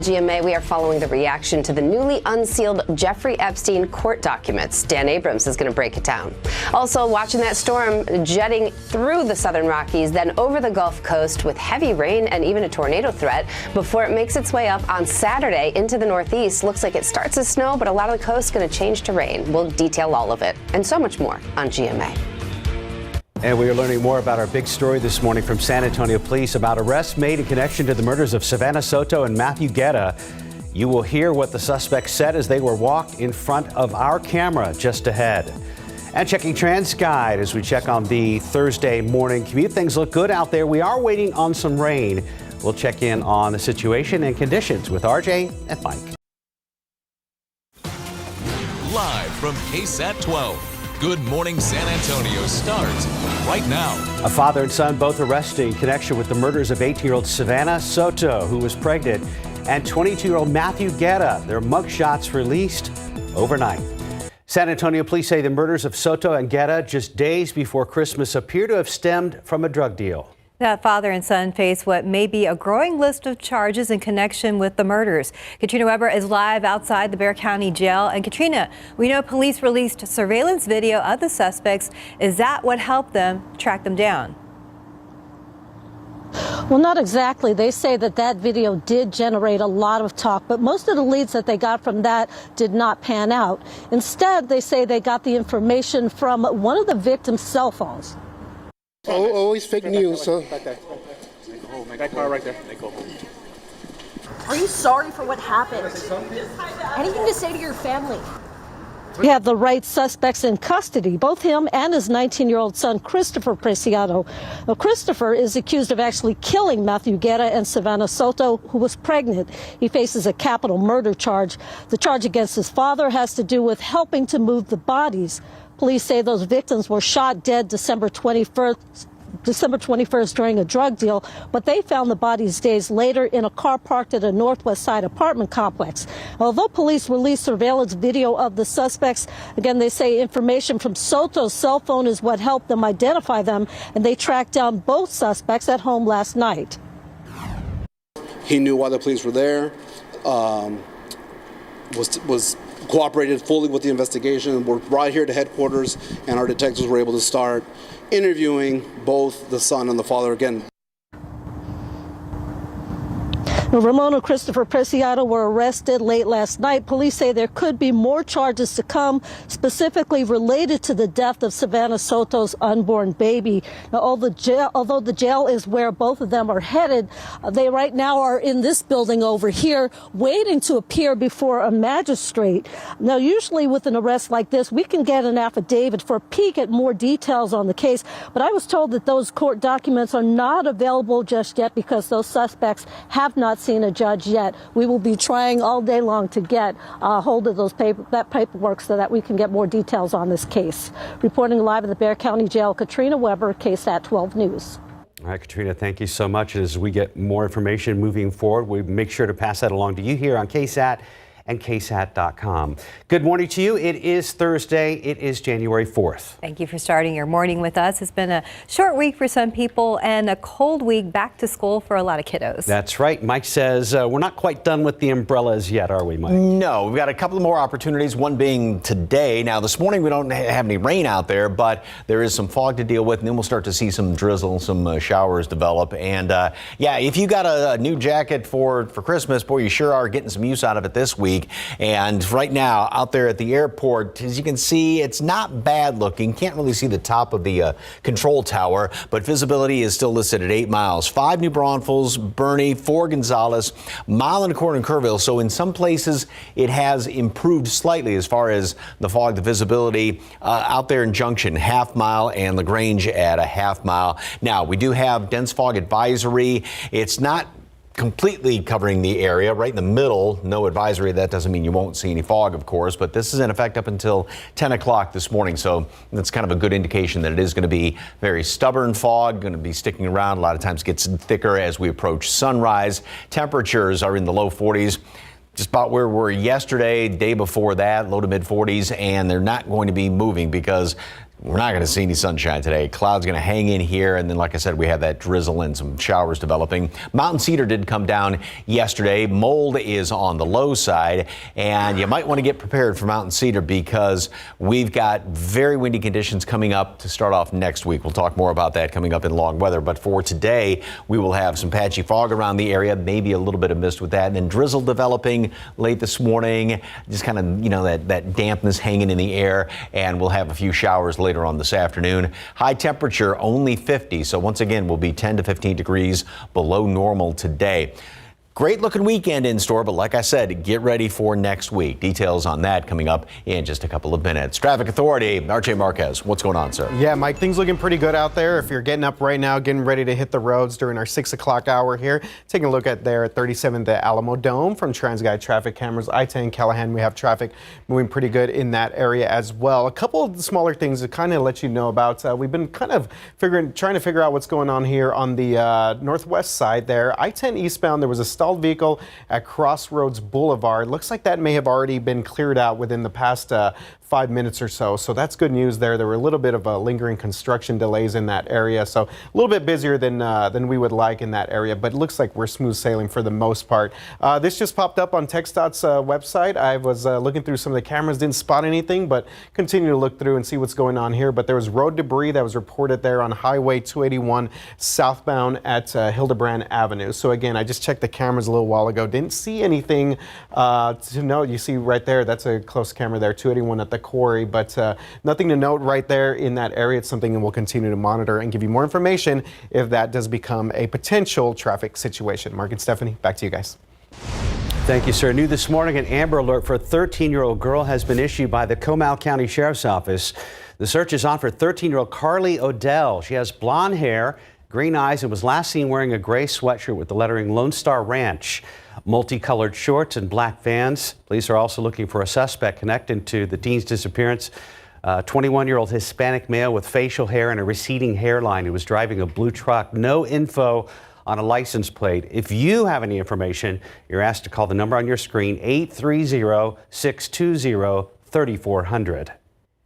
GMA, we are following the reaction to the newly unsealed Jeffrey Epstein court documents. Dan Abrams is going to break it down. Also, watching that storm jetting through the southern Rockies, then over the Gulf Coast with heavy rain and even a tornado threat before it makes its way up on Saturday into the Northeast. Looks like it starts as snow, but a lot of the coast is going to change to rain. We'll detail all of it and so much more on GMA. And we are learning more about our big story this morning from San Antonio Police about arrests made in connection to the murders of Savannah Soto and Matthew Guetta. You will hear what the suspects said as they were walked in front of our camera just ahead. And checking TransGuide as we check on the Thursday morning commute. Things look good out there. We are waiting on some rain. We'll check in on the situation and conditions with RJ and Mike. Live from KSAT 12. Good Morning San Antonio starts right now. A father and son both arrested in connection with the murders of 18-year-old Savannah Soto, who was pregnant, and 22-year-old Matthew Guetta. Their mugshots released overnight. San Antonio police say the murders of Soto and Guetta just days before Christmas appear to have stemmed from a drug deal. That father and son face what may be a growing list of charges in connection with the murders. Katrina Weber is live outside the Bexar County Jail. And Katrina, we know police released surveillance video of the suspects. Is that what helped them track them down? Well, not exactly. They say that video did generate a lot of talk, but most of the leads that they got from that did not pan out. Instead, they say they got the information from one of the victims' cell phones. Oh, always fake news, huh? That car right there. Are you sorry for what happened? Anything to say to your family? We have the right suspects in custody, both him and his 19-year-old son, Christopher Preciado. Now, Christopher is accused of actually killing Matthew Guetta and Savannah Soto, who was pregnant. He faces a capital murder charge. The charge against his father has to do with helping to move the bodies. Police say those victims were shot dead December 21st during a drug deal, but they found the bodies days later in a car parked at a Northwest Side apartment complex. Although police released surveillance video of the suspects, again, they say information from Soto's cell phone is what helped them identify them, and they tracked down both suspects at home last night. He knew why the police were there, was cooperated fully with the investigation. We're right here to headquarters, and our detectives were able to start interviewing both the son and the father again. Ramon and Christopher Preciado were arrested late last night. Police say there could be more charges to come, specifically related to the death of Savannah Soto's unborn baby. Now, although the jail is where both of them are headed, they right now are in this building over here waiting to appear before a magistrate. Now, usually with an arrest like this, we can get an affidavit for a peek at more details on the case, but I was told that those court documents are not available just yet because those suspects have not seen a judge yet. We will be trying all day long to get a hold of that paperwork so that we can get more details on this case. Reporting live at the Bexar County Jail, Katrina Weber, KSAT 12 News. All right, Katrina, thank you so much. As we get more information moving forward, we make sure to pass that along to you here on KSAT and KSAT.com. Good morning to you. It is Thursday. It is January 4th. Thank you for starting your morning with us. It's been a short week for some people and a cold week back to school for a lot of kiddos. That's right. Mike says we're not quite done with the umbrellas yet, are we, Mike? No, we've got a couple more opportunities, one being today. Now, this morning we don't have any rain out there, but there is some fog to deal with, and then we'll start to see some drizzle, some showers develop. And yeah, if you got a new jacket for Christmas, boy, you sure are getting some use out of it this week. And right now out there at the airport, as you can see, it's not bad looking. Can't really see the top of the control tower, but visibility is still listed at 8 miles. 5 New Braunfels, Bernie, 4 Gonzales, mile and a quarter in Kerrville. So in some places it has improved slightly as far as the fog, the visibility out there in Junction, half mile, and LaGrange at a half mile. Now we do have dense fog advisory. It's not completely covering the area right in the middle. No advisory. That doesn't mean you won't see any fog, of course, but this is in effect up until 10 o'clock this morning. So that's kind of a good indication that it is going to be very stubborn fog, going to be sticking around. A lot of times gets thicker as we approach sunrise. Temperatures are in the low 40s. Just about where we were yesterday, day before that, low to mid 40s, and they're not going to be moving because We're not going to see any sunshine today. Clouds going to hang in here, and then, like I said, we have that drizzle and some showers developing. Mountain cedar did come down yesterday. Mold is on the low side, and you might want to get prepared for mountain cedar because we've got very windy conditions coming up to start off next week. We'll talk more about that coming up in long weather, but for today, we will have some patchy fog around the area, maybe a little bit of mist with that, and then drizzle developing late this morning. Just kind of, that dampness hanging in the air, and we'll have a few showers later on this afternoon. High temperature only 50, so once again we'll be 10 to 15 degrees below normal today. Great looking weekend in store, but like I said, get ready for next week. Details on that coming up in just a couple of minutes. Traffic Authority, RJ Marquez, what's going on, sir? Yeah, Mike, things looking pretty good out there. If you're getting up right now, getting ready to hit the roads during our 6 o'clock hour here, taking a look at there at 37 the Alamo Dome from TransGuide traffic cameras. I-10 Callahan, we have traffic moving pretty good in that area as well. A couple of the smaller things to kind of let you know about. We've been kind of trying to figure out what's going on here on the northwest side there. I-10 eastbound, there was a stalled vehicle at Crossroads Boulevard. Looks like that may have already been cleared out within the past 5 minutes or so. So that's good news there. There were a little bit of lingering construction delays in that area. So a little bit busier than we would like in that area, but it looks like we're smooth sailing for the most part. This just popped up on TxDOT's website. I was looking through some of the cameras, didn't spot anything, but continue to look through and see what's going on here. But there was road debris that was reported there on Highway 281 southbound at Hildebrand Avenue. So again, I just checked the cameras a little while ago. Didn't see anything to note. You see right there, that's a close camera there, 281 at the quarry, but nothing to note right there in that area. It's something that we'll continue to monitor and give you more information if that does become a potential traffic situation. Mark and Stephanie, back to you guys. Thank you, sir. New this morning, an Amber Alert for a 13-year-old girl has been issued by the Comal County Sheriff's Office. The search is on for 13-year-old Carly Odell. She has blonde hair, green eyes, and was last seen wearing a gray sweatshirt with the lettering Lone Star Ranch. Multicolored shorts and black Vans. Police are also looking for a suspect connected to the teen's disappearance. 21-year-old Hispanic male with facial hair and a receding hairline who was driving a blue truck. No info on a license plate. If you have any information, you're asked to call the number on your screen, 830-620-3400.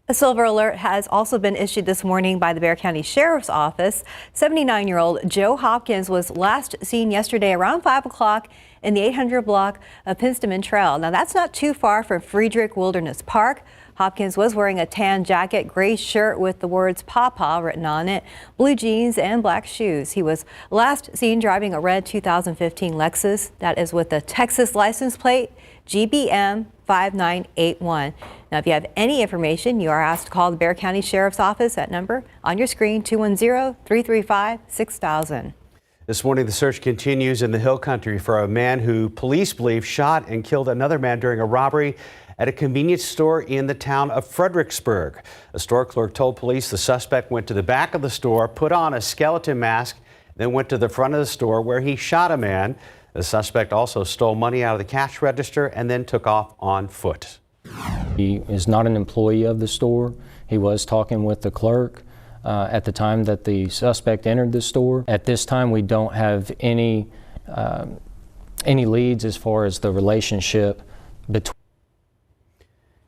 A silver alert has also been issued this morning by the Bexar County Sheriff's Office. 79-year-old Joe Hopkins was last seen yesterday around 5 o'clock in the 800 block of Pinstaman Trail. Now, that's not too far from Friedrich Wilderness Park. Hopkins was wearing a tan jacket, gray shirt with the words Papa written on it, blue jeans, and black shoes. He was last seen driving a red 2015 Lexus that is with a Texas license plate, GBM 5981. Now, if you have any information, you are asked to call the Bexar County Sheriff's Office at number on your screen, 210-335-6000. This morning, the search continues in the Hill Country for a man who police believe shot and killed another man during a robbery at a convenience store in the town of Fredericksburg. A store clerk told police the suspect went to the back of the store, put on a skeleton mask, then went to the front of the store where he shot a man. The suspect also stole money out of the cash register and then took off on foot. He is not an employee of the store. He was talking with the clerk at the time that the suspect entered the store. At this time, we don't have any leads as far as the relationship between.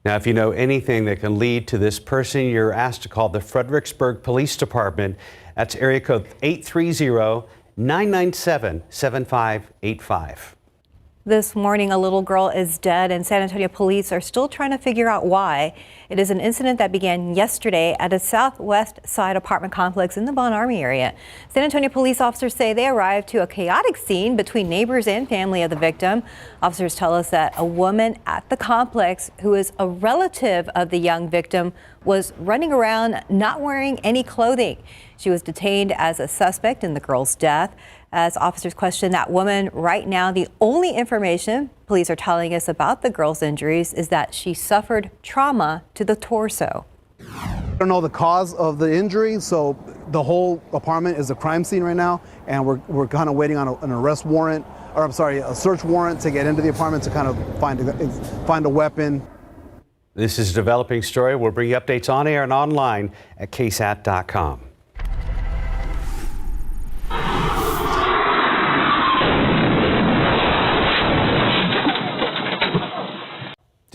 Now, if you know anything that can lead to this person, you're asked to call the Fredericksburg Police Department. That's area code 830-997-7585. This morning, a little girl is dead, and San Antonio police are still trying to figure out why. It is an incident that began yesterday at a southwest side apartment complex in the Bon Army area. San Antonio police officers say they arrived to a chaotic scene between neighbors and family of the victim. Officers tell us that a woman at the complex, who is a relative of the young victim, was running around not wearing any clothing. She was detained as a suspect in the girl's death. As officers question that woman right now, the only information police are telling us about the girl's injuries is that she suffered trauma to the torso. I don't know the cause of the injury, so the whole apartment is a crime scene right now, and we're kind of waiting on an arrest warrant, or I'm sorry, a search warrant to get into the apartment to kind of find a weapon. This is a developing story. We'll bring you updates on air and online at ksat.com.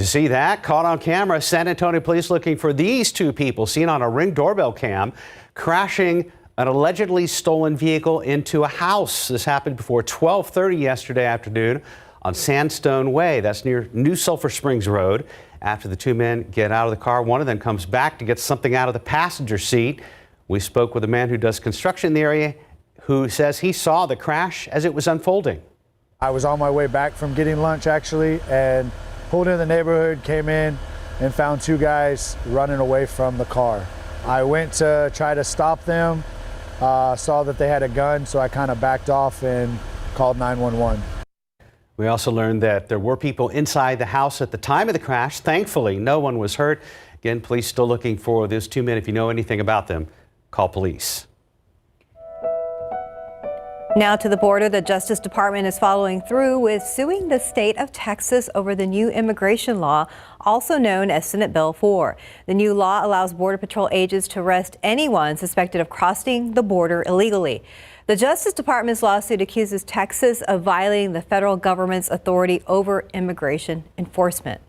To see that, caught on camera, San Antonio police looking for these two people seen on a Ring doorbell cam crashing an allegedly stolen vehicle into a house. This happened before 12:30 yesterday afternoon on Sandstone Way. That's near New Sulphur Springs Road. After the two men get out of the car, one of them comes back to get something out of the passenger seat. We spoke with a man who does construction in the area who says he saw the crash as it was unfolding. I was on my way back from getting lunch actually, and pulled in the neighborhood, came in and found two guys running away from the car. I went to try to stop them, saw that they had a gun, so I kind of backed off and called 911. We also learned that there were people inside the house at the time of the crash. Thankfully, no one was hurt. Again, police still looking for those two men. If you know anything about them, call police. Now to the border, the Justice Department is following through with suing the state of Texas over the new immigration law, also known as Senate Bill 4. The new law allows Border Patrol agents to arrest anyone suspected of crossing the border illegally. The Justice Department's lawsuit accuses Texas of violating the federal government's authority over immigration enforcement.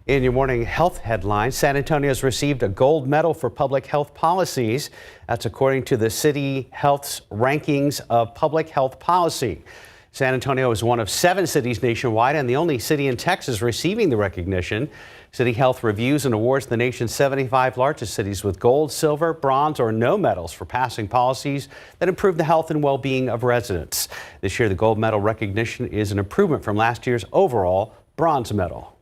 In your morning health headlines, San Antonio has received a gold medal for public health policies. That's according to the City Health's rankings of public health policy. San Antonio is one of 7 cities nationwide and the only city in Texas receiving the recognition. City Health reviews and awards the nation's 75 largest cities with gold, silver, bronze, or no medals for passing policies that improve the health and well-being of residents. This year, the gold medal recognition is an improvement from last year's overall bronze medal.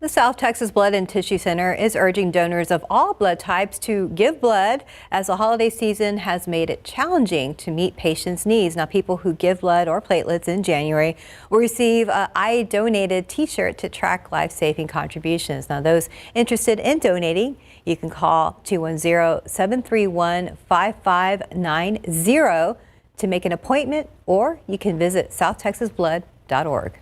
The South Texas Blood and Tissue Center is urging donors of all blood types to give blood as the holiday season has made it challenging to meet patients' needs. Now, people who give blood or platelets in January will receive a I Donated t-shirt to track life-saving contributions. Now, those interested in donating, you can call 210-731-5590 to make an appointment, or you can visit southtexasblood.org.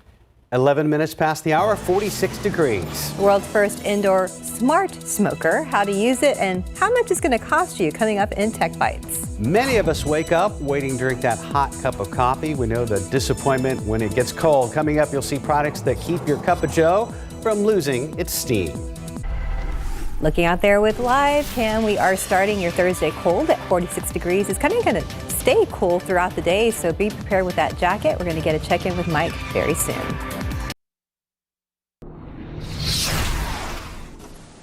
11 minutes past the hour, 46 degrees. The world's first indoor smart smoker, how to use it, and how much it's going to cost you coming up in Tech Bites. Many of us wake up waiting to drink that hot cup of coffee. We know the disappointment when it gets cold. Coming up, you'll see products that keep your cup of joe from losing its steam. Looking out there with live cam, we are starting your Thursday cold at 46 degrees. It's kind of going to stay cool throughout the day, so be prepared with that jacket. We're going to get a check-in with Mike very soon.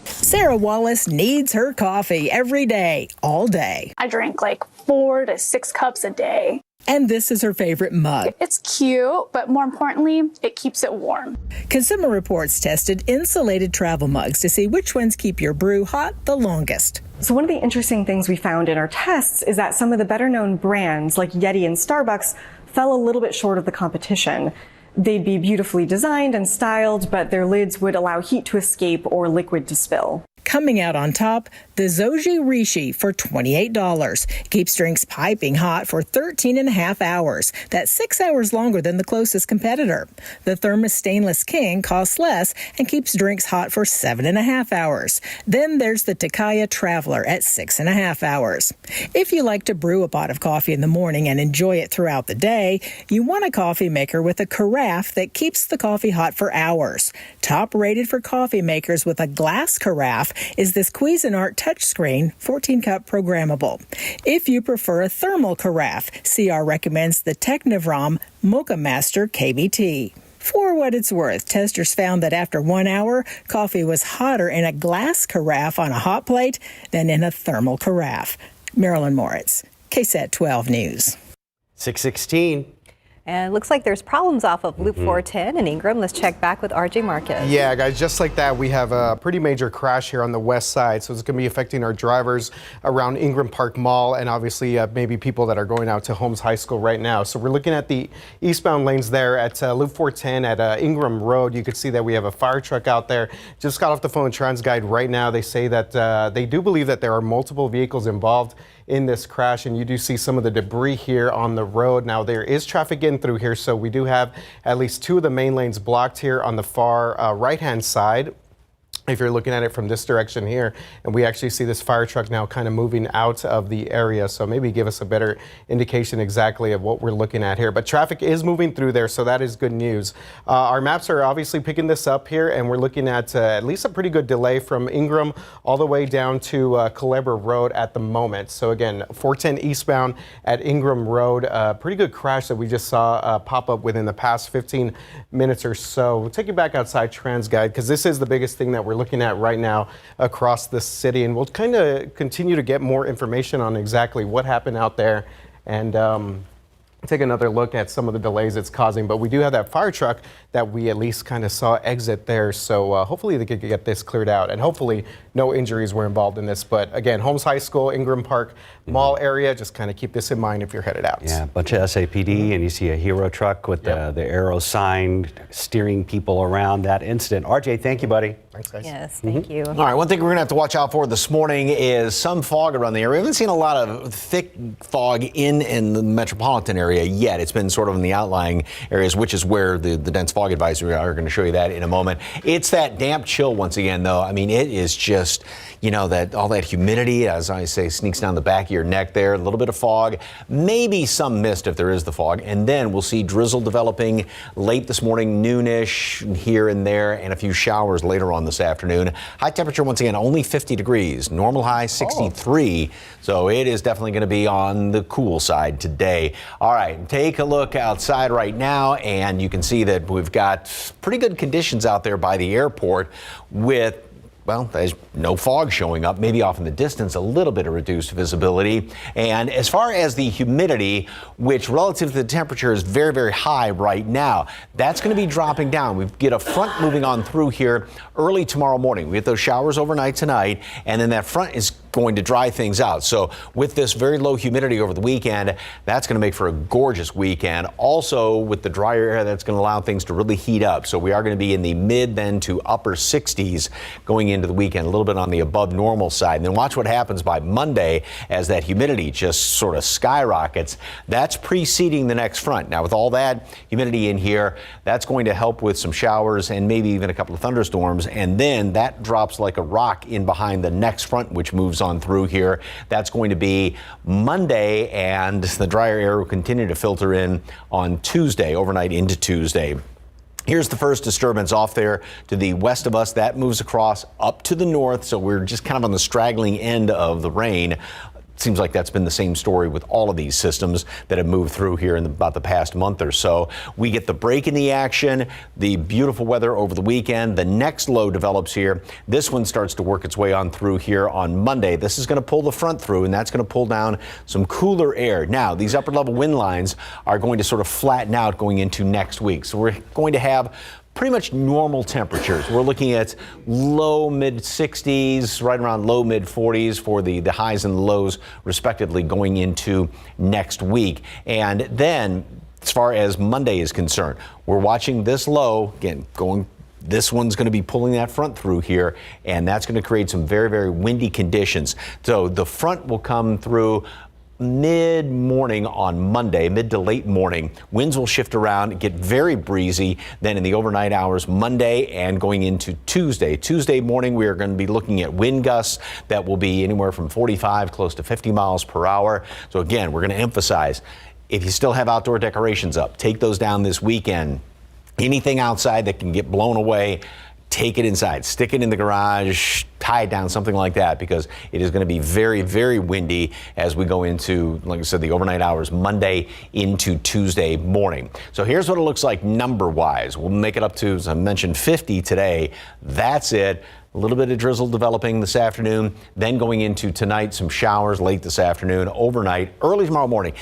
Sarah Wallace needs her coffee every day, all day. I drink like 4 to 6 cups a day. And this is her favorite mug. It's cute, but more importantly, it keeps it warm. Consumer Reports tested insulated travel mugs to see which ones keep your brew hot the longest. So one of the interesting things we found in our tests is that some of the better known brands like Yeti and Starbucks fell a little bit short of the competition. They'd be beautifully designed and styled, but their lids would allow heat to escape or liquid to spill. Coming out on top, the Zoji Rishi for $28. Keeps drinks piping hot for 13 and a half hours. That's 6 hours longer than the closest competitor. The Thermos Stainless King costs less and keeps drinks hot for 7.5 hours. Then there's the Takaya Traveler at 6.5 hours. If you like to brew a pot of coffee in the morning and enjoy it throughout the day, you want a coffee maker with a carafe that keeps the coffee hot for hours. Top rated for coffee makers with a glass carafe is this Cuisinart touchscreen 14-cup programmable. If you prefer a thermal carafe, CR recommends the Technivram Mocha Master KBT. For what it's worth, testers found that after 1 hour, coffee was hotter in a glass carafe on a hot plate than in a thermal carafe. Marilyn Moritz, KSAT 12 News. 6:16. And it looks like there's problems off of Loop 410 in Ingram. Let's check back with RJ Marcus. Yeah, guys, just like that, we have a pretty major crash here on the west side. So it's going to be affecting our drivers around Ingram Park Mall and obviously maybe people that are going out to Holmes High School right now. So we're looking at the eastbound lanes there at Loop 410 at Ingram Road. You can see that we have a fire truck out there. Just got off the phone with TransGuide right now. They say that they do believe that there are multiple vehicles involved in this crash, and you do see some of the debris here on the road. Now, there is traffic in through here, so we do have at least 2 of the main lanes blocked here on the far right-hand side. if you're looking at it from this direction here, and we actually see this fire truck now kind of moving out of the area. So maybe give us a better indication exactly of what we're looking at here. But traffic is moving through there, so that is good news. Our maps are obviously picking this up here, and we're looking at least a pretty good delay from Ingram all the way down to Culebra Road at the moment. So again, 410 eastbound at Ingram Road, pretty good crash that we just saw pop up within the past 15 minutes or so. We'll take you back outside TransGuide, because this is the biggest thing that we're looking at right now across the city, and we'll kind of continue to get more information on exactly what happened out there and take another look at some of the delays it's causing. But we do have that fire truck that we at least kind of saw exit there, so hopefully they could get this cleared out, and hopefully no injuries were involved in this. But again, Holmes High School, Ingram Park Mall area, just kind of keep this in mind if you're headed out. Yeah, a bunch of SAPD, and you see a hero truck with the arrow sign steering people around that incident. RJ, thank you, buddy. Thanks, guys. Yes, thank you. All right, one thing we're going to have to watch out for this morning is some fog around the area. We haven't seen a lot of thick fog in the metropolitan area yet. It's been sort of in the outlying areas, which is where the dense fog advisory are. Going to show you that in a moment. It's that damp chill once again, though. I mean, it is just, you know, that all that humidity, as I say, sneaks down the back of your neck there. A little bit of fog, maybe some mist if there is the fog, and then we'll see drizzle developing late this morning, noonish here and there, and a few showers later on this afternoon. High temperature once again only 50 degrees, normal high 63, so it is definitely going to be on the cool side today. All right, take a look outside right now, and you can see that we've got pretty good conditions out there by the airport with, well, there's no fog showing up, maybe off in the distance, a little bit of reduced visibility. And as far as the humidity, which relative to the temperature is very, very high right now, that's going to be dropping down. We get a front moving on through here early tomorrow morning. We get those showers overnight tonight, and then that front is going to dry things out. So with this very low humidity over the weekend, that's going to make for a gorgeous weekend. Also, with the drier air, that's going to allow things to really heat up. So we are going to be in the mid then to upper 60s going into the weekend, a little bit on the above normal side. And then watch what happens by Monday as that humidity just sort of skyrockets. That's preceding the next front. Now, with all that humidity in here, that's going to help with some showers and maybe even a couple of thunderstorms. And then that drops like a rock in behind the next front, which moves on through here. That's going to be Monday, and the drier air will continue to filter in on Tuesday, overnight into Tuesday. Here's the first disturbance off there to the west of us. That moves across up to the north, so we're just kind of on the straggling end of the rain. Seems like that's been the same story with all of these systems that have moved through here in about the past month or so. We get the break in the action, the beautiful weather over the weekend. The next low develops here. This one starts to work its way on through here on Monday. This is going to pull the front through, and that's going to pull down some cooler air. Now, these upper level wind lines are going to sort of flatten out going into next week. So we're going to have pretty much normal temperatures. We're looking at low mid 60s, right around low mid 40s for the highs and lows respectively going into next week. And then as far as Monday is concerned, we're watching this low again going. This one's going to be pulling that front through here, and that's going to create some very, very windy conditions. So the front will come through mid-morning on Monday, mid to late morning. Winds will shift around, get very breezy then in the overnight hours Monday and going into Tuesday. Tuesday morning, we are going to be looking at wind gusts that will be anywhere from 45 close to 50 miles per hour. So again, we're going to emphasize, if you still have outdoor decorations up, take those down this weekend. Anything outside that can get blown away, take it inside, stick it in the garage, tie it down, something like that, because it is going to be very, very windy as we go into, like I said, the overnight hours Monday into Tuesday morning. So here's what it looks like number-wise. We'll make it up to, as I mentioned, 50 today. That's it. A little bit of drizzle developing this afternoon, then going into tonight, some showers late this afternoon, overnight, early tomorrow morning.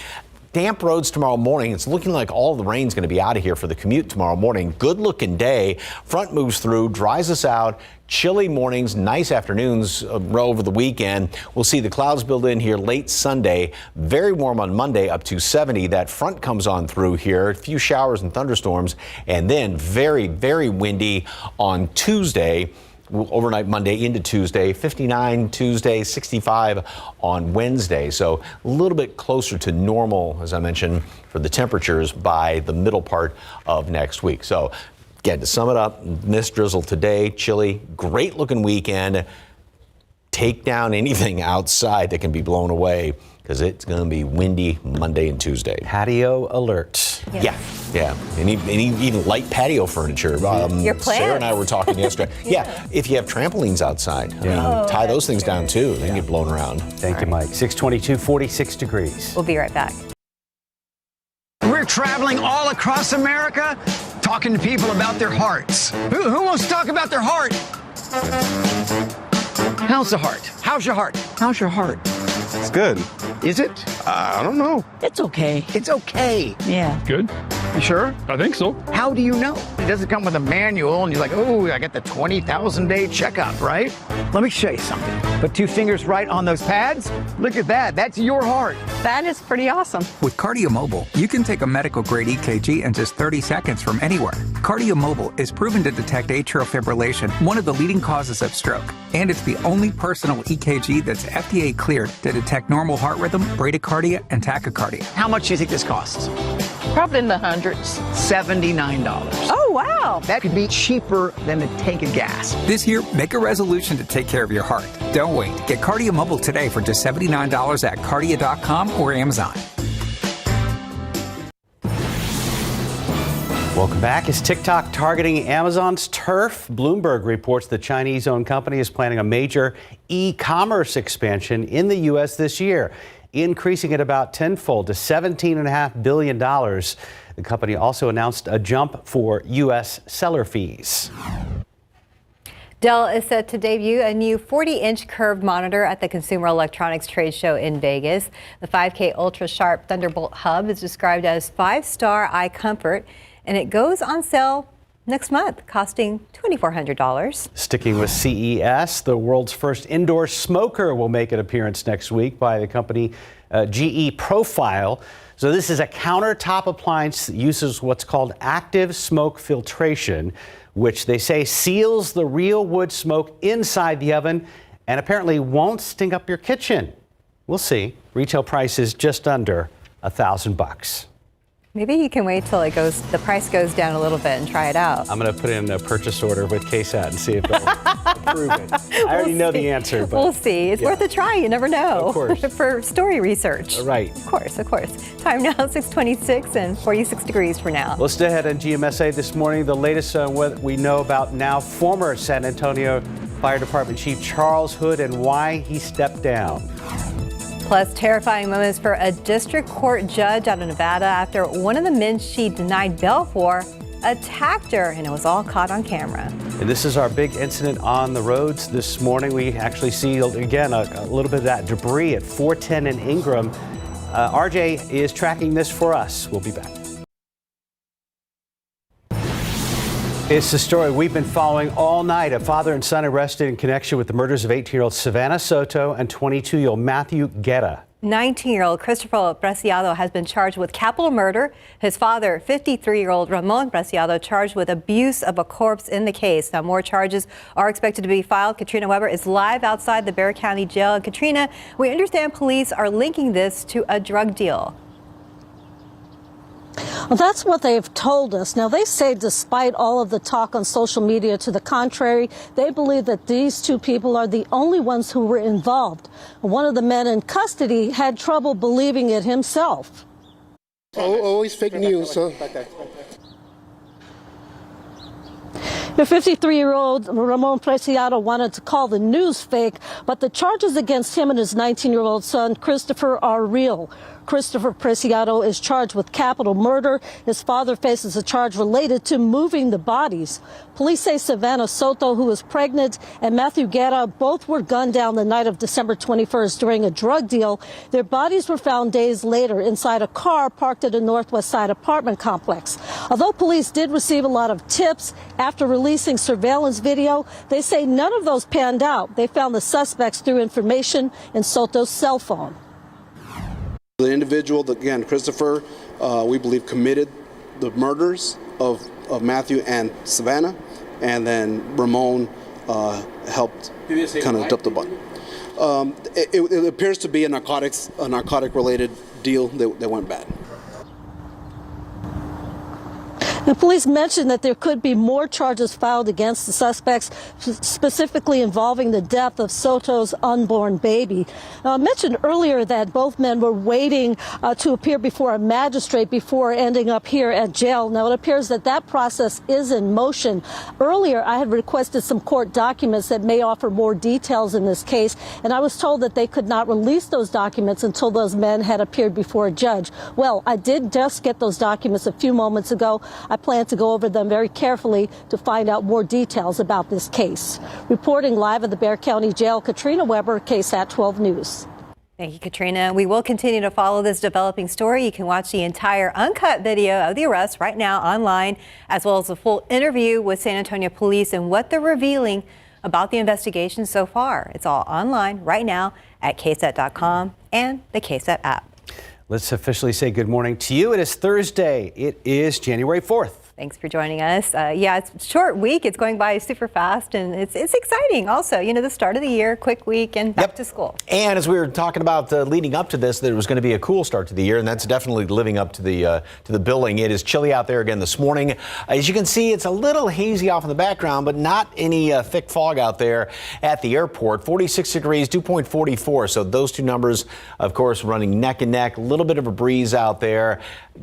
Damp roads tomorrow morning. It's looking like all the rain's going to be out of here for the commute tomorrow morning. Good looking day. Front moves through, dries us out. Chilly mornings, nice afternoons over the weekend. We'll see the clouds build in here late Sunday. Very warm on Monday, up to 70. That front comes on through here. A few showers and thunderstorms. And then very, very windy on Tuesday. Overnight Monday into Tuesday, 59 Tuesday, 65 on Wednesday. So a little bit closer to normal, as I mentioned, for the temperatures by the middle part of next week. So Again, to sum it up, mist drizzle today, chilly, great looking weekend. Take down anything outside that can be blown away because it's going to be windy Monday and Tuesday. Patio alert. Yes. Yeah. And even light patio furniture. Your plants. Sarah and I were talking yesterday. Yeah. If you have trampolines outside, tie those things down too. They can get blown around. Thank you, Mike. 622, 46 degrees. We'll be right back. We're traveling all across America, talking to people about their hearts. Who wants to talk about their heart? How's the heart? How's your heart? How's your heart? It's good. Is it? I don't know. It's okay. It's okay. Yeah. Good. You sure? I think so. How do you know? It doesn't come with a manual and you're like, oh, I got the 20,000 day checkup, right? Let me show you something. Put 2 fingers right on those pads. Look at that. That's your heart. That is pretty awesome. With Cardio Mobile, you can take a medical grade EKG in just 30 seconds from anywhere. Cardio Mobile is proven to detect atrial fibrillation, one of the leading causes of stroke. And it's the only personal EKG that's FDA cleared to detect normal heart rhythm, bradycardia, and tachycardia. How much do you think this costs? Probably in the hundreds. $79. Oh, wow. That could be cheaper than a tank of gas. This year, make a resolution to take care of your heart. Don't wait. Get Cardio Mobile today for just $79 at cardia.com or Amazon. Welcome back. Is TikTok targeting Amazon's turf? Bloomberg reports the Chinese-owned company is planning a major e-commerce expansion in the U.S. this year, increasing it about tenfold to $17.5 billion. The company also announced a jump for U.S. seller fees. Dell is set to debut a new 40-inch curved monitor at the Consumer Electronics Trade Show in Vegas. The 5K Ultra Sharp Thunderbolt Hub is described as 5-star eye comfort, and it goes on sale next month, costing $2,400. Sticking with CES, the world's first indoor smoker will make an appearance next week by the company GE Profile. So this is a countertop appliance that uses what's called active smoke filtration, which they say seals the real wood smoke inside the oven and apparently won't stink up your kitchen. We'll see. Retail price is just under $1,000. Maybe you can wait till the price goes down a little bit and try it out. I'm going to put in a purchase order with KSAT and see if they'll approve it. I already know the answer, but we'll see. It's worth a try. You never know. Of course. For story research. Right. Of course. Time now 6:26 and 46 degrees for now. Let's stay ahead on GMSA this morning. The latest on what we know about now former San Antonio Fire Department Chief Charles Hood and why he stepped down. Plus, terrifying moments for a district court judge out of Nevada after one of the men she denied bail for attacked her, and it was all caught on camera. And this is our big incident on the roads this morning. We actually see, again, a little bit of that debris at 410 in Ingram. RJ is tracking this for us. We'll be back. It's the story we've been following all night. A father and son arrested in connection with the murders of 18-year-old Savannah Soto and 22-year-old Matthew Guetta. 19-year-old Christopher Preciado has been charged with capital murder. His father, 53-year-old Ramon Preciado, charged with abuse of a corpse in the case. Now, more charges are expected to be filed. Katrina Weber is live outside the Bexar County Jail. And Katrina, we understand police are linking this to a drug deal. Well, that's what they've told us. Now, they say despite all of the talk on social media to the contrary, they believe that these two people are the only ones who were involved. One of the men in custody had trouble believing it himself. Always fake news, huh? The 53-year-old Ramon Preciado wanted to call the news fake, but the charges against him and his 19-year-old son, Christopher, are real. Christopher Preciado is charged with capital murder. His father faces a charge related to moving the bodies. Police say Savannah Soto, who was pregnant, and Matthew Guetta both were gunned down the night of December 21st during a drug deal. Their bodies were found days later inside a car parked at a Northwest Side apartment complex. Although police did receive a lot of tips after releasing surveillance video, they say none of those panned out. They found the suspects through information in Soto's cell phone. The individual, again, Christopher, we believe committed the murders of Matthew and Savannah, and then Ramon helped kind of dump the body. It appears to be a narcotic-related deal that went bad. The police mentioned that there could be more charges filed against the suspects, specifically involving the death of Soto's unborn baby. I mentioned earlier that both men were waiting to appear before a magistrate before ending up here at jail. Now, it appears that that process is in motion. Earlier, I had requested some court documents that may offer more details in this case, and I was told that they could not release those documents until those men had appeared before a judge. Well, I did just get those documents a few moments ago. I plan to go over them very carefully to find out more details about this case. Reporting live at the Bexar County Jail, Katrina Weber, KSAT 12 News. Thank you, Katrina. We will continue to follow this developing story. You can watch the entire uncut video of the arrest right now online, as well as a full interview with San Antonio police and what they're revealing about the investigation so far. It's all online right now at KSAT.com and the KSAT app. Let's officially say good morning to you. It is Thursday. It is January 4th. Thanks for joining us. Yeah, it's a short week. It's going by super fast, and it's exciting also. You know, the start of the year, quick week, and back to school. And as we were talking about leading up to this, that it was going to be a cool start to the year, and that's definitely living up to the billing. It is chilly out there again this morning. As you can see, it's a little hazy off in the background, but not any thick fog out there at the airport. 46 degrees, dew point 44. So those two numbers, of course, running neck and neck. A little bit of a breeze out there.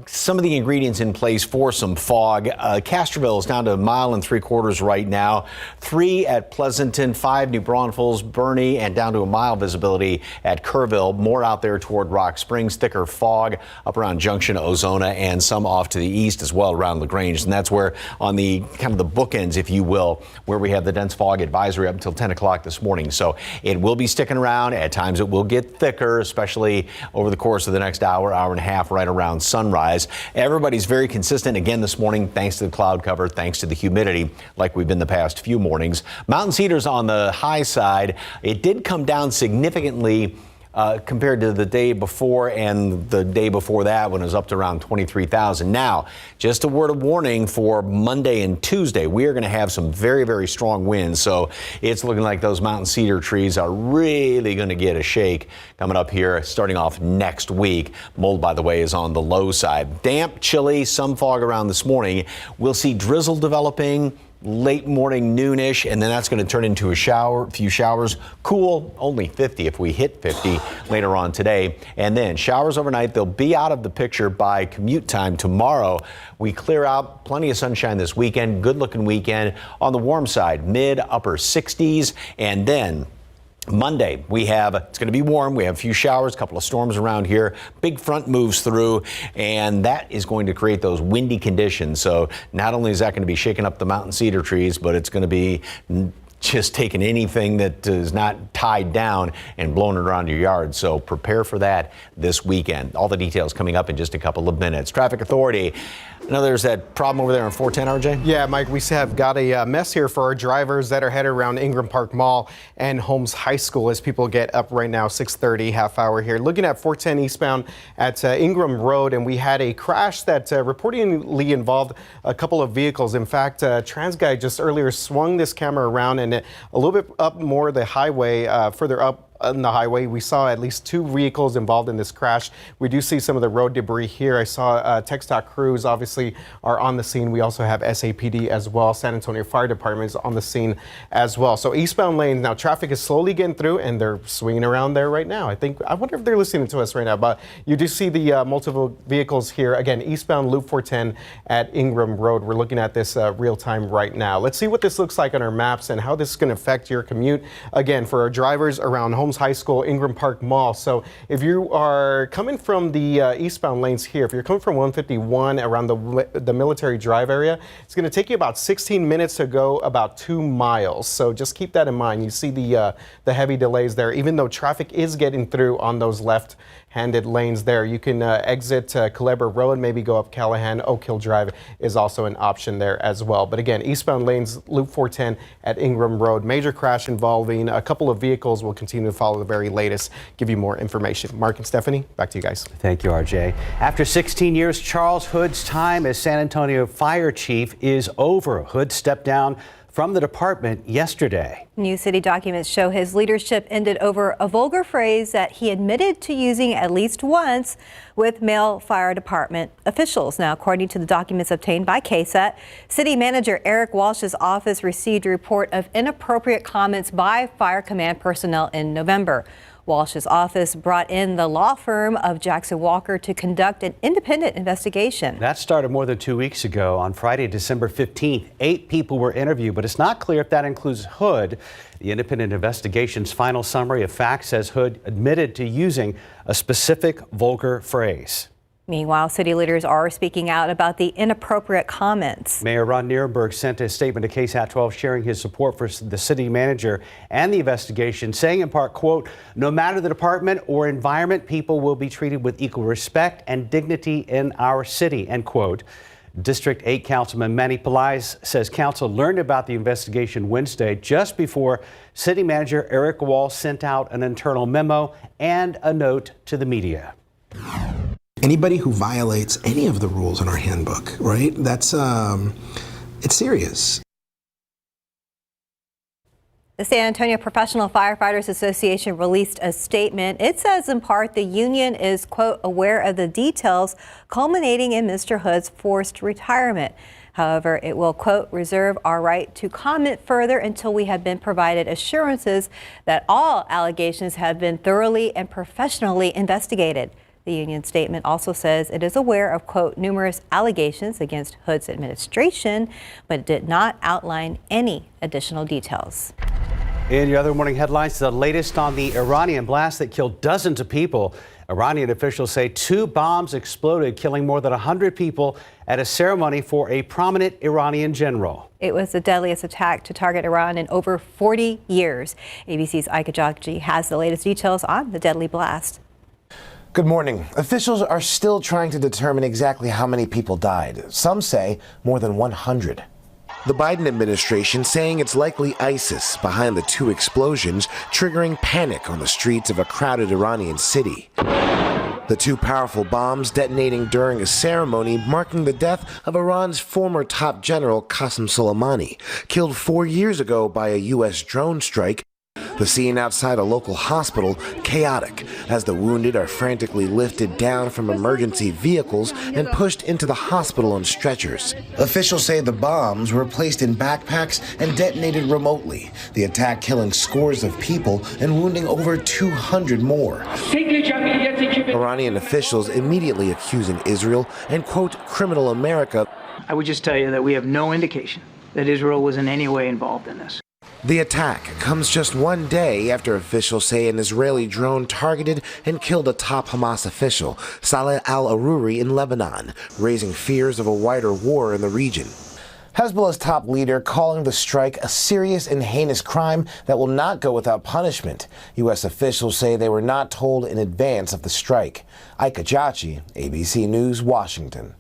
Some of the ingredients in place for some fog. Castroville is down to 1.75 miles right now. 3 at Pleasanton, 5 New Braunfels, Bernie, and down to 1 mile visibility at Kerrville. More out there toward Rock Springs. Thicker fog up around Junction, Ozona, and some off to the east as well around LaGrange. And that's where on the kind of the bookends, if you will, where we have the dense fog advisory up until 10 o'clock this morning. So it will be sticking around. At times it will get thicker, especially over the course of the next hour, hour and a half, right around sunrise. Everybody's very consistent again this morning, thanks to the cloud cover, thanks to the humidity, like we've been the past few mornings. Mountain Cedars on the high side. It did come down significantly compared to the day before and the day before that when it was up to around 23,000. Now, just a word of warning for Monday and Tuesday. We are going to have some very, very strong winds. So it's looking like those mountain cedar trees are really going to get a shake coming up here starting off next week. Mold, by the way, is on the low side. Damp, chilly, some fog around this morning. We'll see drizzle developing late morning, noonish, and then that's going to turn into a few showers. Cool, only 50 if we hit 50 later on today. And then showers overnight. They'll be out of the picture by commute time tomorrow. We clear out, plenty of sunshine this weekend. Good looking weekend on the warm side, mid upper 60s. And then Monday, it's going to be warm. We have a few showers, a couple of storms around here. Big front moves through, and that is going to create those windy conditions. So not only is that going to be shaking up the mountain cedar trees, but it's going to be just taking anything that is not tied down and blowing it around your yard. So prepare for that this weekend. All the details coming up in just a couple of minutes. Traffic Authority. I know there's that problem over there on 410, RJ? Yeah, Mike, we have got a mess here for our drivers that are headed around Ingram Park Mall and Holmes High School as people get up right now, 6:30, half hour here. Looking at 410 eastbound at Ingram Road, and we had a crash that reportedly involved a couple of vehicles. In fact, TransGuide just earlier swung this camera around and a little bit up more the highway, further up on the highway. We saw at least 2 vehicles involved in this crash. We do see some of the road debris here. I saw TxDOT crews obviously are on the scene. We also have SAPD as well. San Antonio Fire Department is on the scene as well. So eastbound lanes, now traffic is slowly getting through and they're swinging around there right now. I wonder if they're listening to us right now, but you do see the multiple vehicles here. Again, eastbound Loop 410 at Ingram Road. We're looking at this real time right now. Let's see what this looks like on our maps and how this is going to affect your commute. Again, for our drivers around Holmes High School, Ingram Park Mall. So if you are coming from the eastbound lanes here, if you're coming from 151 around the Military Drive area, it's going to take you about 16 minutes to go about 2 miles. So just keep that in mind. You see the heavy delays there, even though traffic is getting through on those left-handed lanes there. You can exit Culebra Road, maybe go up Callahan. Oak Hill Drive is also an option there as well. But again, eastbound lanes, Loop 410 at Ingram Road. Major crash involving a couple of vehicles. Will continue to follow the very latest, give you more information. Mark and Stephanie, back to you guys. Thank you, RJ. After 16 years, Charles Hood's time as San Antonio Fire Chief is over. Hood stepped down from the department yesterday. New city documents show his leadership ended over a vulgar phrase that he admitted to using at least once with male fire department officials. Now, according to the documents obtained by KSAT, city manager Eric Walsh's office received a report of inappropriate comments by fire command personnel in November. Walsh's office brought in the law firm of Jackson Walker to conduct an independent investigation. That started more than 2 weeks ago. On Friday, December 15th, 8 people were interviewed, but it's not clear if that includes Hood. The independent investigation's final summary of facts says Hood admitted to using a specific vulgar phrase. Meanwhile, city leaders are speaking out about the inappropriate comments. Mayor Ron Nierenberg sent a statement to KSAT 12 sharing his support for the city manager and the investigation, saying in part, quote, "No matter the department or environment, people will be treated with equal respect and dignity in our city," end quote. District 8 Councilman Manny Pelaez says council learned about the investigation Wednesday just before city manager Eric Walsh sent out an internal memo and a note to the media. Anybody who violates any of the rules in our handbook, right? That's, it's serious. The San Antonio Professional Firefighters Association released a statement. It says in part the union is, quote, aware of the details culminating in Mr. Hood's forced retirement. However, it will, quote, reserve our right to comment further until we have been provided assurances that all allegations have been thoroughly and professionally investigated. The union statement also says it is aware of, quote, numerous allegations against Hood's administration, but it did not outline any additional details. In your other morning headlines, the latest on the Iranian blast that killed dozens of people. Iranian officials say 2 bombs exploded, killing more than 100 people at a ceremony for a prominent Iranian general. It was the deadliest attack to target Iran in over 40 years. ABC's Gadget has the latest details on the deadly blast. Good morning. Officials are still trying to determine exactly how many people died. Some say more than 100. The Biden administration saying it's likely ISIS behind the 2 explosions, triggering panic on the streets of a crowded Iranian city. The 2 powerful bombs detonating during a ceremony marking the death of Iran's former top general Qasem Soleimani, killed 4 years ago by a U.S. drone strike. The scene outside a local hospital chaotic as the wounded are frantically lifted down from emergency vehicles and pushed into the hospital on stretchers. Officials say the bombs were placed in backpacks and detonated remotely, the attack killing scores of people and wounding over 200 more. Iranian officials immediately accusing Israel and, quote, criminal America. I would just tell you that we have no indication that Israel was in any way involved in this. The attack comes just 1 day after officials say an Israeli drone targeted and killed a top Hamas official, Saleh al-Aruri, in Lebanon, raising fears of a wider war in the region. Hezbollah's top leader calling the strike a serious and heinous crime that will not go without punishment. U.S. officials say they were not told in advance of the strike. Gadget, ABC News, Washington.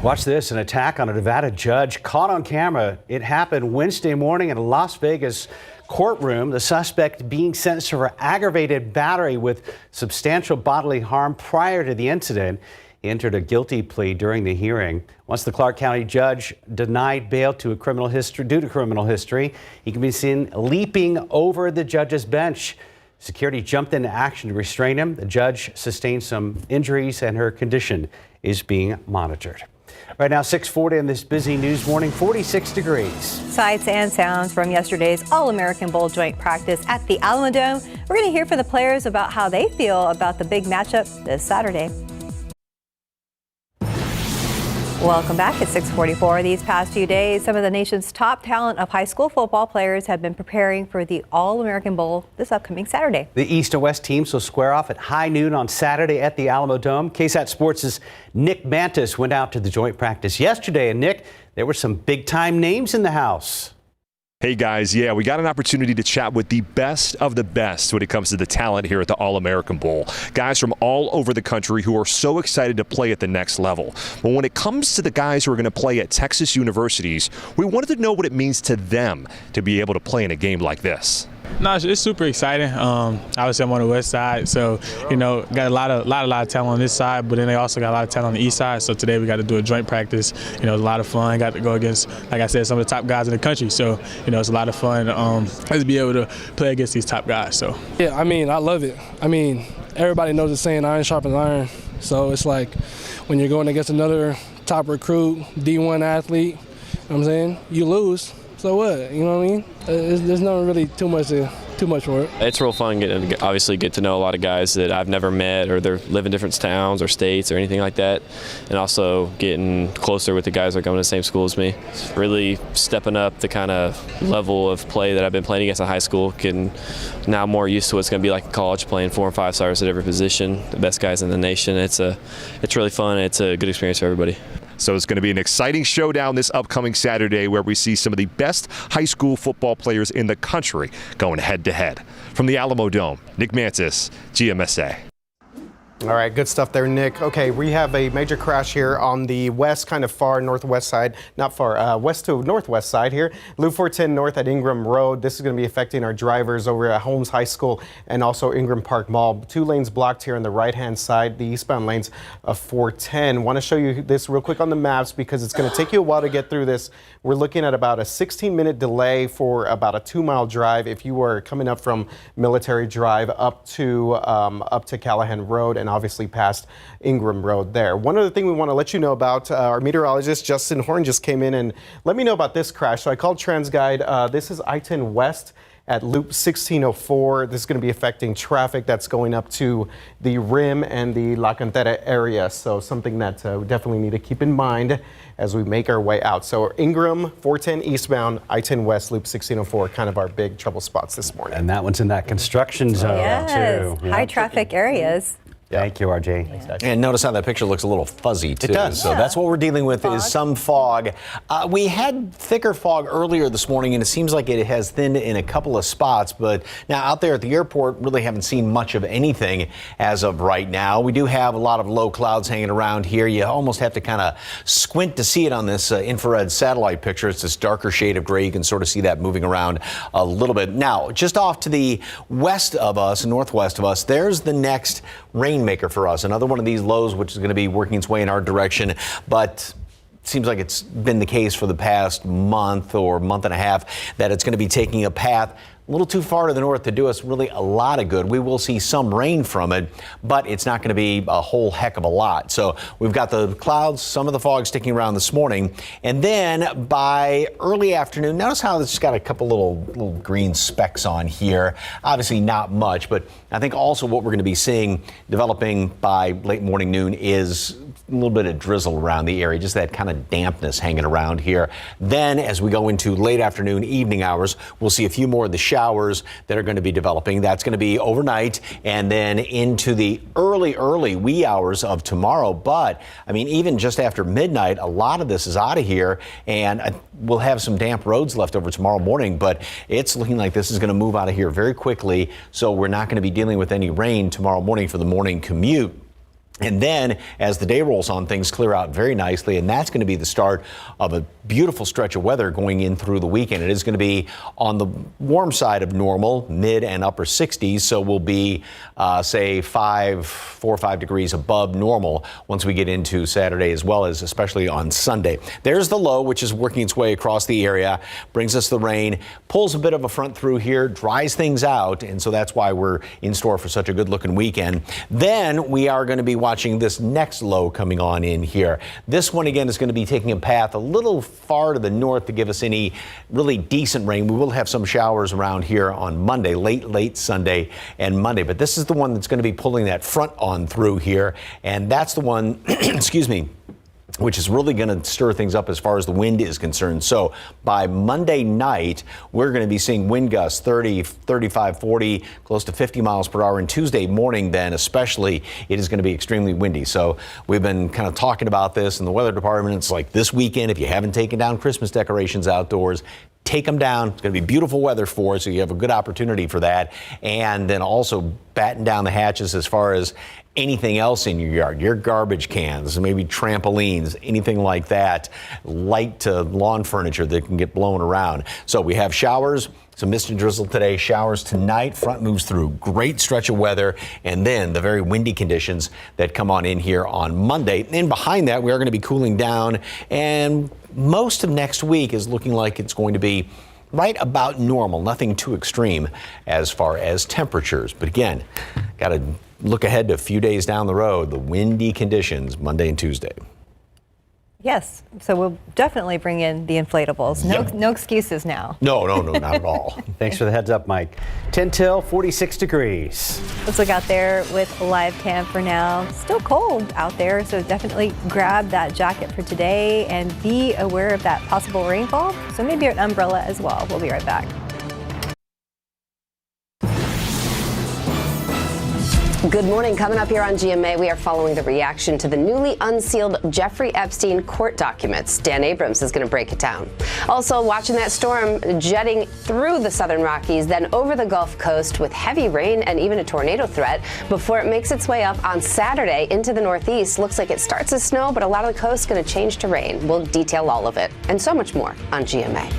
Watch this, an attack on a Nevada judge caught on camera. It happened Wednesday morning in a Las Vegas courtroom. The suspect being sentenced for aggravated battery with substantial bodily harm prior to the incident. He entered a guilty plea during the hearing. Once the Clark County judge denied bail due to criminal history, he can be seen leaping over the judge's bench. Security jumped into action to restrain him. The judge sustained some injuries and her condition is being monitored. Right now, 6:40 on this busy news morning, 46 degrees. Sights and sounds from yesterday's All-American Bowl joint practice at the Alamo Dome. We're going to hear from the players about how they feel about the big matchup this Saturday. Welcome back at 6:44. These past few days, some of the nation's top talent of high school football players have been preparing for the All-American Bowl this upcoming Saturday. The East and West teams will square off at high noon on Saturday at the Alamo Dome. KSAT Sports' Nick Mantis went out to the joint practice yesterday. And Nick, there were some big-time names in the house. Hey guys, yeah, we got an opportunity to chat with the best of the best when it comes to the talent here at the All-American Bowl. Guys from all over the country who are so excited to play at the next level. But when it comes to the guys who are going to play at Texas universities, we wanted to know what it means to them to be able to play in a game like this. No, it's super exciting. Obviously, I'm on the west side, so got a lot of talent on this side, but then they also got a lot of talent on the east side. So today we got to do a joint practice. It was a lot of fun. Got to go against, like I said, some of the top guys in the country. So it's a lot of fun to be able to play against these top guys. So yeah, I mean, I love it. I mean, everybody knows the saying, iron sharpens iron. So it's like when you're going against another top recruit, D1 athlete, you know what I'm saying, you lose. So what? You know what I mean? There's not really too much for it. It's real fun getting to know a lot of guys that I've never met, or they live in different towns or states or anything like that, and also getting closer with the guys that are going to the same school as me. It's really stepping up the kind of level of play that I've been playing against in high school. Getting now more used to what it's going to be like in college, playing 4 and 5 stars at every position, the best guys in the nation. It's really fun. It's a good experience for everybody. So it's going to be an exciting showdown this upcoming Saturday where we see some of the best high school football players in the country going head-to-head. From the Alamo Dome, Nick Mantis, GMSA. All right, good stuff there, Nick. Okay, we have a major crash here on the west, kind of far northwest side, not far, west to northwest side here. Loop 410 north at Ingram Road. This is going to be affecting our drivers over at Holmes High School and also Ingram Park Mall. 2 lanes blocked here on the right-hand side, the eastbound lanes of 410. Want to show you this real quick on the maps because it's going to take you a while to get through this. We're looking at about a 16-minute delay for about a 2-mile drive if you were coming up from Military Drive up to Callahan Road and obviously past Ingram Road there. One other thing we want to let you know about, our meteorologist Justin Horn just came in and let me know about this crash. So I called TransGuide. This is I-10 West at Loop 1604. This is going to be affecting traffic that's going up to the Rim and the La Cantera area. So something that we definitely need to keep in mind as we make our way out. So Ingram, 410 eastbound, I-10 West, Loop 1604, kind of our big trouble spots this morning. And that one's in that construction zone, yes, too. high traffic areas. Thank you, RJ. And notice how that picture looks a little fuzzy, too. It does. So that's what we're dealing with is some fog. We had thicker fog earlier this morning, and it seems like it has thinned in a couple of spots. But now out there at the airport, really haven't seen much of anything as of right now. We do have a lot of low clouds hanging around here. You almost have to kind of squint to see it on this infrared satellite picture. It's this darker shade of gray. You can sort of see that moving around a little bit. Now, just off to the west of us, northwest of us, there's the next rainmaker for us. Another one of these lows, which is going to be working its way in our direction, but seems like it's been the case for the past month or month and a half that it's going to be taking a path a little too far to the north to do us really a lot of good. We will see some rain from it, but it's not going to be a whole heck of a lot. So we've got the clouds, some of the fog sticking around this morning. And then by early afternoon, notice how it's got a couple little green specks on here. Obviously not much, but I think also what we're going to be seeing developing by late morning, noon is a little bit of drizzle around the area, just that kind of dampness hanging around here. Then as we go into late afternoon, evening hours, we'll see a few more of the showers that are going to be developing. That's going to be overnight and then into the early wee hours of tomorrow. But I mean, even just after midnight, a lot of this is out of here, and we'll have some damp roads left over tomorrow morning, but it's looking like this is going to move out of here very quickly. So we're not going to be dealing with any rain tomorrow morning for the morning commute. And then as the day rolls on, things clear out very nicely, and that's going to be the start of a beautiful stretch of weather going in through the weekend. It is going to be on the warm side of normal, mid and upper 60s, so we'll be, say, 4 or 5 degrees above normal once we get into Saturday, as well as especially on Sunday. There's the low, which is working its way across the area, brings us the rain, pulls a bit of a front through here, dries things out, and so that's why we're in store for such a good-looking weekend. Then we are going to be watching this next low coming on in here. This one, again, is going to be taking a path a little far to the north to give us any really decent rain. We will have some showers around here on Monday, late Sunday and Monday. But this is the one that's going to be pulling that front on through here. And that's the one, excuse me, which is really going to stir things up as far as the wind is concerned. So by Monday night, we're going to be seeing wind gusts 30, 35, 40, close to 50 miles per hour. And Tuesday morning, then especially, it is going to be extremely windy. So we've been kind of talking about this in the weather department. It's like this weekend, if you haven't taken down Christmas decorations outdoors, take them down. It's going to be beautiful weather for us, so you have a good opportunity for that. And then also batten down the hatches as far as anything else in your yard, your garbage cans, maybe trampolines, anything like that, light lawn furniture that can get blown around. So we have showers, some mist and drizzle today, showers tonight, front moves through, great stretch of weather, and then the very windy conditions that come on in here on Monday. And behind that, we are going to be cooling down, and most of next week is looking like it's going to be right about normal, nothing too extreme as far as temperatures. But again, got to look ahead to a few days down the road, the windy conditions Monday and Tuesday. Yes, so we'll definitely bring in the inflatables. No excuses now. No, not at all. Thanks for the heads up, Mike. 10 till 46 degrees. Let's look out there with a live cam for now. Still cold out there, so definitely grab that jacket for today and be aware of that possible rainfall. So maybe an umbrella as well. We'll be right back. Good morning. Coming up here on GMA, we are following the reaction to the newly unsealed Jeffrey Epstein court documents. Dan Abrams is going to break it down. Also, watching that storm jetting through the southern Rockies, then over the Gulf Coast with heavy rain and even a tornado threat before it makes its way up on Saturday into the Northeast. Looks like it starts as snow, but a lot of the coast is going to change to rain. We'll detail all of it and so much more on GMA.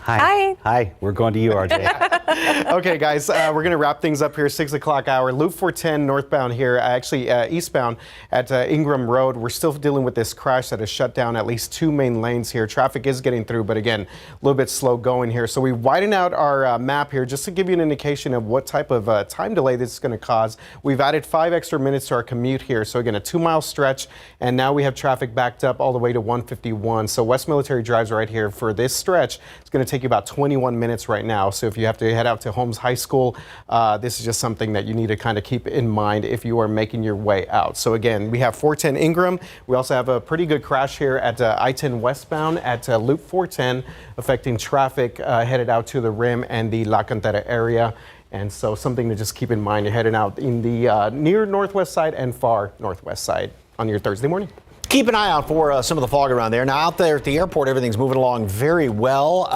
Hi. We're going to you, RJ. Okay, guys, we're going to wrap things up here, 6 o'clock hour. Loop 410 northbound here, eastbound at Ingram Road. We're still dealing with this crash that has shut down at least 2 main lanes here. Traffic is getting through, but again, a little bit slow going here. So we widened out our map here just to give you an indication of what type of time delay this is going to cause. We've added 5 extra minutes to our commute here. So again, a 2-mile stretch, and now we have traffic backed up all the way to 151. So West Military Drive's right here for this stretch. It's going to take you about 21 minutes right now. So if you have to head out to Holmes High School, this is just something that you need to kind of keep in mind if you are making your way out. So again, we have 410 Ingram. We also have a pretty good crash here at I-10 westbound at Loop 410, affecting traffic headed out to the Rim and the La Cantera area. And so something to just keep in mind. You're heading out in the near northwest side and far northwest side on your Thursday morning. Keep an eye out for some of the fog around there. Now, out there at the airport, everything's moving along very well.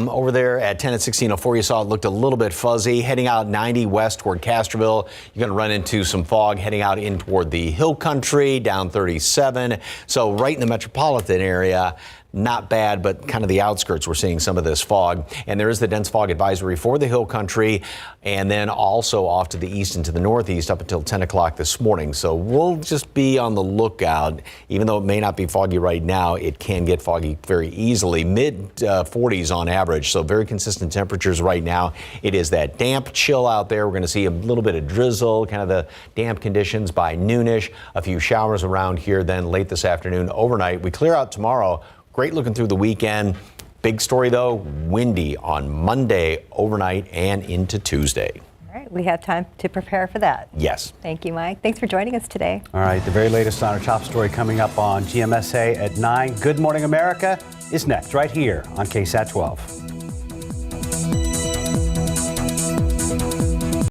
Over there at 10 at 1604, you saw it looked a little bit fuzzy. Heading out 90 west toward Castroville, you're going to run into some fog heading out in toward the Hill Country, down 37. So right in the metropolitan area, not bad, but kind of the outskirts, we're seeing some of this fog. And there is the dense fog advisory for the Hill Country, and then also off to the east and to the northeast up until 10 o'clock this morning. So we'll just be on the lookout. Even though it may not be foggy right now, it can get foggy very easily. Mid 40s on average, so very consistent temperatures right now. It is that damp chill out there. We're going to see a little bit of drizzle, kind of the damp conditions by noonish. A few showers around here then late this afternoon, overnight. We clear out tomorrow. Great looking through the weekend. Big story, though, windy on Monday, overnight, and into Tuesday. All right, we have time to prepare for that. Yes. Thank you, Mike. Thanks for joining us today. All right, the very latest on our top story coming up on GMSA at 9. Good Morning America is next, right here on KSAT 12.